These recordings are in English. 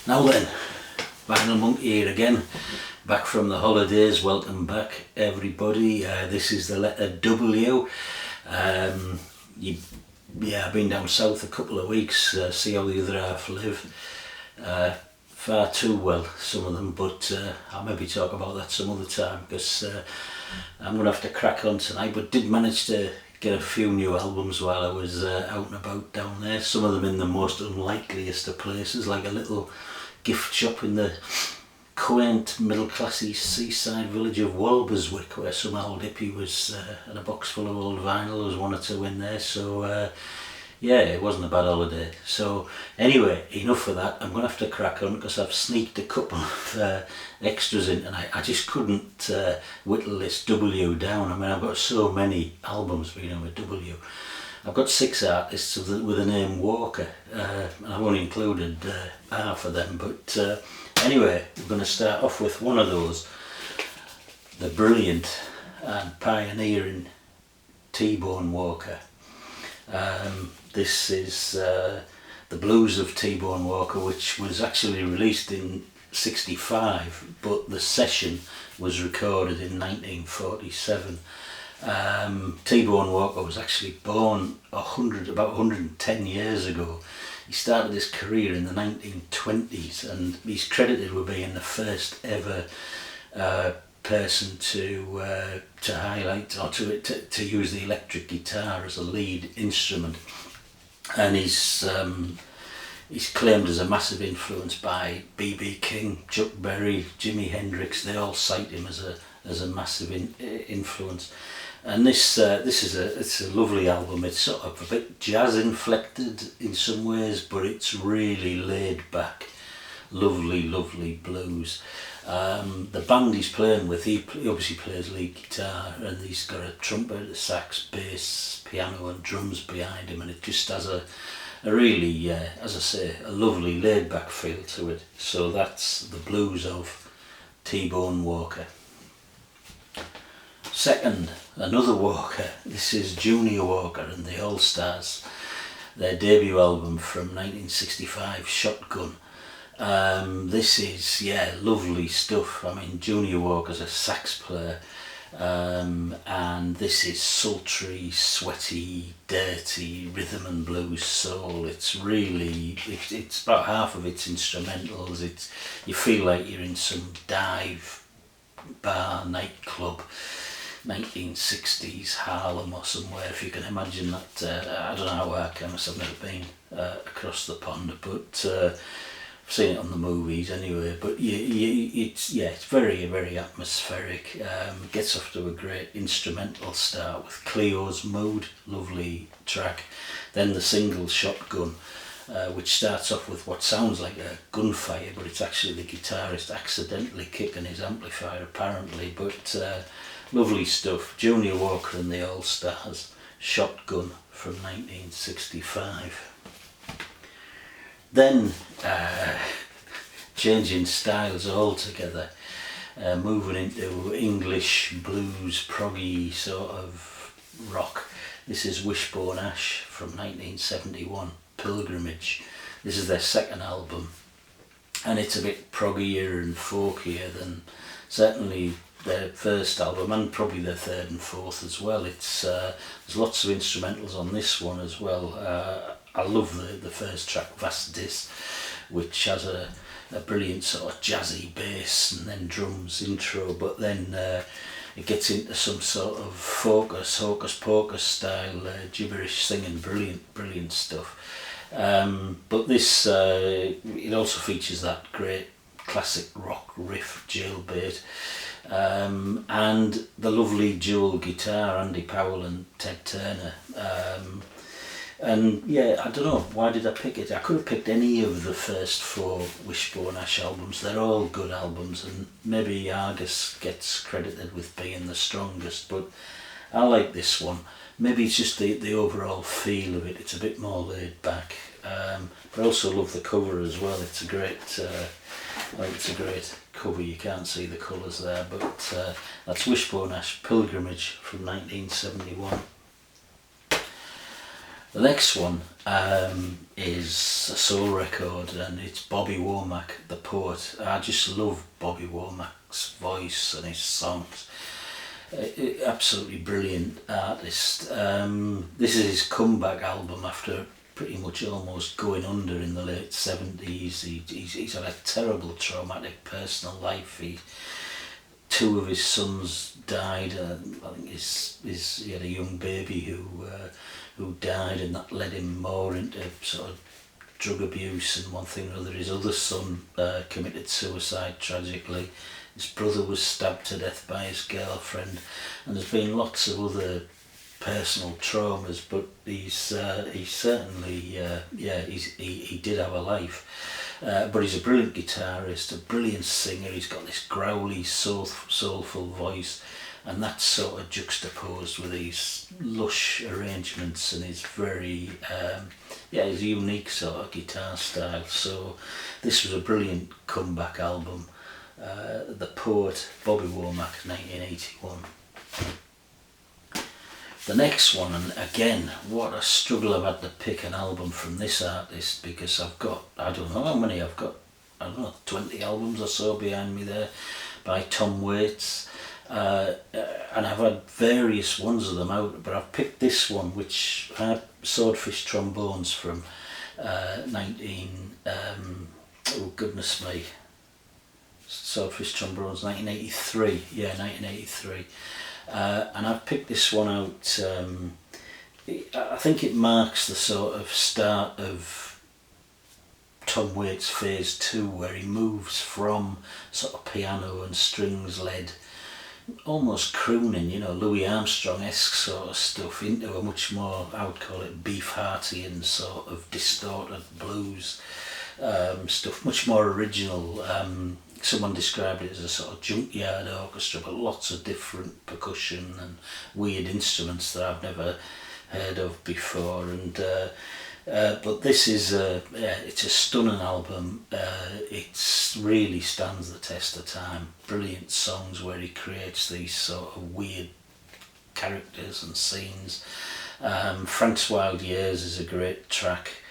Now then, Vinyl Monkey here again, back from the holidays. Welcome back everybody. This is the letter W. I've been down south a couple of weeks, see how the other half live. Far too well, some of them, but I'll maybe talk about that some other time, because I'm going to have to crack on tonight, but did manage to get a few new albums while I was out and about down there, some of them in the most unlikeliest of places, like a little gift shop in the quaint middle-classy seaside village of Walberswick, where some old hippie was had a box full of old vinyl. There was one or two in there, so yeah, it wasn't a bad holiday. So anyway, enough of that. I'm going to have to crack on because I've sneaked a couple of extras in, and I just couldn't whittle this W down. I mean, I've got so many albums beginning with W. I've got 6 artists with the name Walker, and I've only included half of them, but anyway, we're going to start off with one of those, the brilliant and pioneering Tbone Walker. This is the Blues of Tbone Walker, which was actually released in '65, but the session was recorded in 1947. Tbone Walker was actually born about 110 years ago. He started his career in the 1920s, and he's credited with being the first ever person to highlight or to use the electric guitar as a lead instrument. And he's claimed as a massive influence by B.B. King, Chuck Berry, Jimi Hendrix. They all cite him as a massive influence. And this it's a lovely album. It's sort of a bit jazz inflected in some ways, but it's really laid back, lovely blues. The band he's playing with, he obviously plays lead guitar, and he's got a trumpet, a sax, bass, piano and drums behind him, and it just has a really, as I say, a lovely laid back feel to it. So that's the Blues of Tbone Walker. Second, another Walker. This is Junior Walker and the All Stars, their debut album from 1965, Shotgun. This is, lovely stuff. I mean, Junior Walker's a sax player, and this is sultry, sweaty, dirty rhythm and blues soul. It's really, it's about half of it's instrumentals. You feel like you're in some dive bar nightclub, 1960s Harlem or somewhere, if you can imagine that. I don't know how Arkansas, I've never been across the pond, but I've seen it on the movies anyway. But it's very atmospheric. Gets off to a great instrumental start with Cleo's Mood, lovely track. Then the single Shotgun, which starts off with what sounds like a gunfire, but it's actually the guitarist accidentally kicking his amplifier apparently. But lovely stuff. Junior Walker and the All Stars, Shotgun from 1965. Then, changing styles altogether, moving into English blues, proggy sort of rock. This is Wishbone Ash from 1971, Pilgrimage. This is their second album, and it's a bit proggier and folkier than certainly their first album, and probably their third and fourth as well. It's there's lots of instrumentals on this one as well. I love the first track, Vast Dis, which has a brilliant sort of jazzy bass and then drums intro, but then it gets into some sort of hocus pocus style gibberish singing, brilliant stuff. But this it also features that great classic rock riff, Jailbait, and the lovely dual guitar, Andy Powell and Ted Turner. And yeah, I don't know, why did I pick it? I could have picked any of the first 4 Wishbone Ash albums. They're all good albums, and maybe Argus gets credited with being the strongest, but I like this one. Maybe it's just the overall feel of it. It's a bit more laid back, but I also love the cover as well. It's a great cover. You can't see the colours there, but that's Wishbone Ash, Pilgrimage from 1971. The next one is a soul record, and it's Bobby Womack, the poet. I just love Bobby Womack's voice and his songs. Absolutely brilliant artist. This is his comeback album after pretty much almost going under in the late 70s. He's had a terrible traumatic personal life. Two of his sons died. I think he had a young baby who died, and that led him more into sort of drug abuse and one thing or other. His other son committed suicide tragically. His brother was stabbed to death by his girlfriend, and there's been lots of other personal traumas. But he's certainly he did have a life. But he's a brilliant guitarist, a brilliant singer. He's got this growly, soulful voice, and that's sort of juxtaposed with these lush arrangements and his very his unique sort of guitar style. So this was a brilliant comeback album. The Poet, Bobby Womack, 1981. The next one, and again, what a struggle I've had to pick an album from this artist, because I've got, I don't know how many, I've got, I don't know, 20 albums or so behind me there by Tom Waits, and I've had various ones of them out, but I've picked this one, which I had Swordfish Trombones from Swordfish Trombones 1983, 1983. And I've picked this one out, I think it marks the sort of start of Tom Waits phase 2, where he moves from sort of piano and strings led, almost crooning, Louis Armstrong-esque sort of stuff, into a much more, I would call it Beefheartian sort of distorted blues stuff, much more original. Someone described it as a sort of junkyard orchestra, but lots of different percussion and weird instruments that I've never heard of before. And but this is it's a stunning album. It really stands the test of time. Brilliant songs where he creates these sort of weird characters and scenes. Frank's Wild Years is a great track.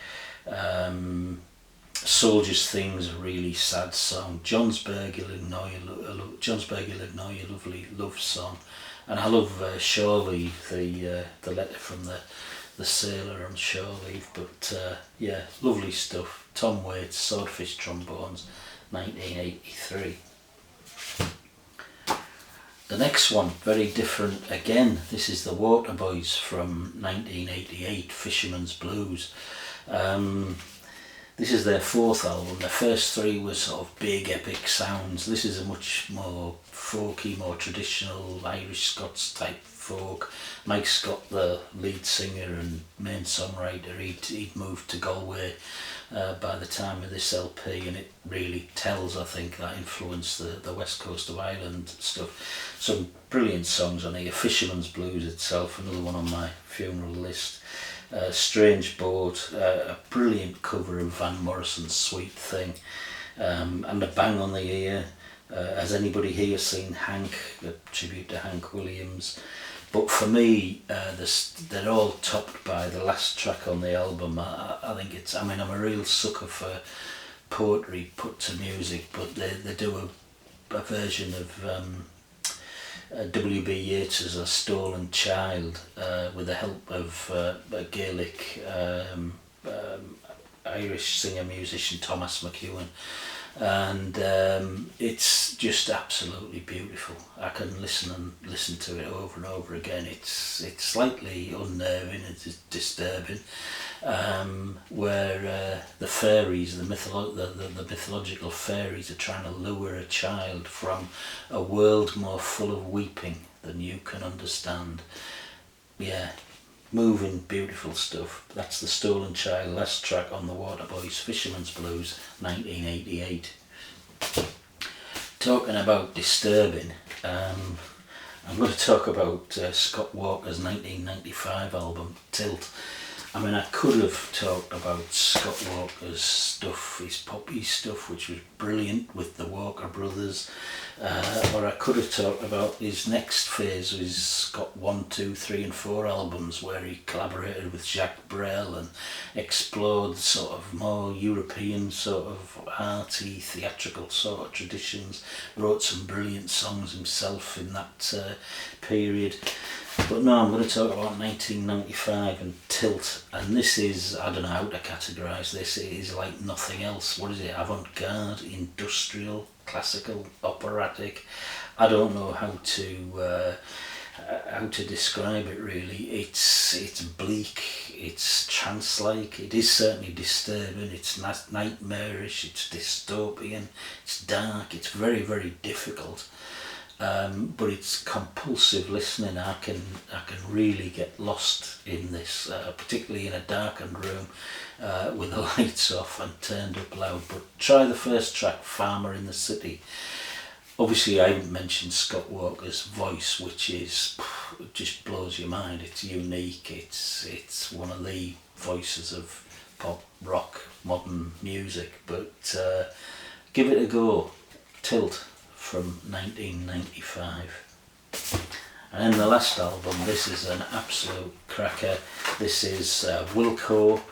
Soldier's Thing's a really sad song. Johnsburg, Illinois, a lovely love song. And I love Shore Leave, the letter from the sailor on shore leave. But lovely stuff. Tom Waits, Swordfish Trombones, 1983. The next one, very different again. This is the Waterboys from 1988, Fisherman's Blues. This is their fourth album. The first three were sort of big epic sounds. This is a much more folky, more traditional Irish Scots type folk. Mike Scott, the lead singer and main songwriter, he'd moved to Galway by the time of this LP, and it really tells, I think, that influenced the west coast of Ireland stuff. Some brilliant songs on here. Fisherman's Blues itself, another one on my funeral list. Strange Boat, a brilliant cover of Van Morrison's Sweet Thing, and a bang on the ear. Has anybody here seen Hank, a tribute to Hank Williams? But for me, they're all topped by the last track on the album. I think I'm a real sucker for poetry put to music, but they do a version of W.B. Yeats's A Stolen Child with the help of a Gaelic Irish singer-musician Thomas McEwen, and it's just absolutely beautiful. I can listen to it over and over again. It's slightly unnerving, it's disturbing, where the fairies, the mythological fairies, are trying to lure a child from a world more full of weeping than you can understand. Yeah, moving, beautiful stuff. That's The Stolen Child, last track on the Waterboys, Fisherman's Blues, 1988. Talking about disturbing, I'm going to talk about Scott Walker's 1995 album, Tilt. I mean, I could have talked about Scott Walker's stuff, his poppy stuff, which was brilliant with the Walker brothers, or I could have talked about his next phase, he's got 1, 2, 3 and 4 albums where he collaborated with Jacques Brel and explored sort of more European sort of arty, theatrical sort of traditions, wrote some brilliant songs himself in that period. But no, I'm going to talk about 1995 and Tilt, and this is, I don't know how to categorise this, it is like nothing else. What is it? Avant-garde, industrial, classical, operatic? I don't know how to describe it really. It's bleak, it's trance-like, it is certainly disturbing, it's nightmarish, it's dystopian, it's dark, it's very, very difficult. But it's compulsive listening. I can really get lost in this, particularly in a darkened room with the lights off and turned up loud. But try the first track, Farmer in the City. Obviously I haven't mentioned Scott Walker's voice, which is, it just blows your mind. It's unique, it's one of the voices of pop, rock, modern music. But give it a go. Tilt from 1995. And then the last album, this is an absolute cracker. This is Wilco,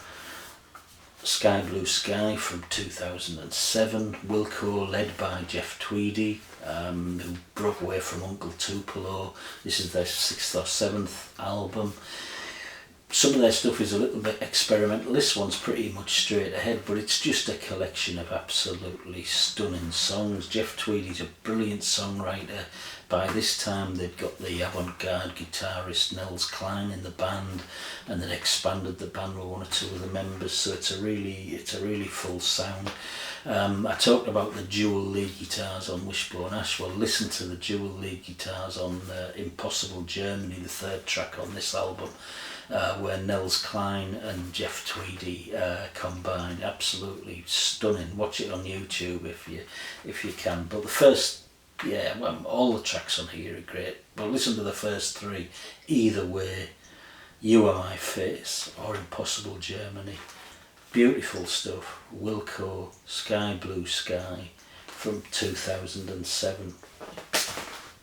Sky Blue Sky from 2007. Wilco, led by Jeff Tweedy, who broke away from Uncle Tupelo. This is their 6th or 7th album. Some of their stuff is a little bit experimental. This one's pretty much straight ahead, but it's just a collection of absolutely stunning songs. Jeff Tweedy's a brilliant songwriter. By this time they'd got the avant-garde guitarist Nels Cline in the band, and they'd expanded the band with 1 or 2 of the members, so it's a really full sound. I talked about the dual lead guitars on Wishbone Ash. Well, listen to the dual lead guitars on Impossible Germany, the 3rd track on this album, where Nels Cline and Jeff Tweedy combined. Absolutely stunning. Watch it on YouTube if you can. But the first, all the tracks on here are great. But listen to the first 3. Either Way, You Are My Face, or Impossible Germany. Beautiful stuff. Wilco, Sky Blue Sky from 2007.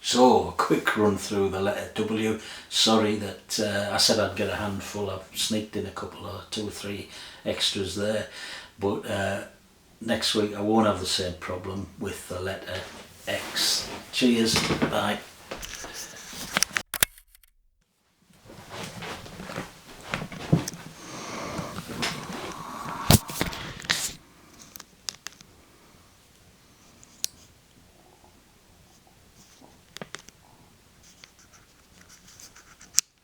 So, a quick run through the letter W. Sorry that I said I'd get a handful. I've sneaked in a couple of 2 or 3 extras there. But next week I won't have the same problem with the letter X. Cheers. Bye.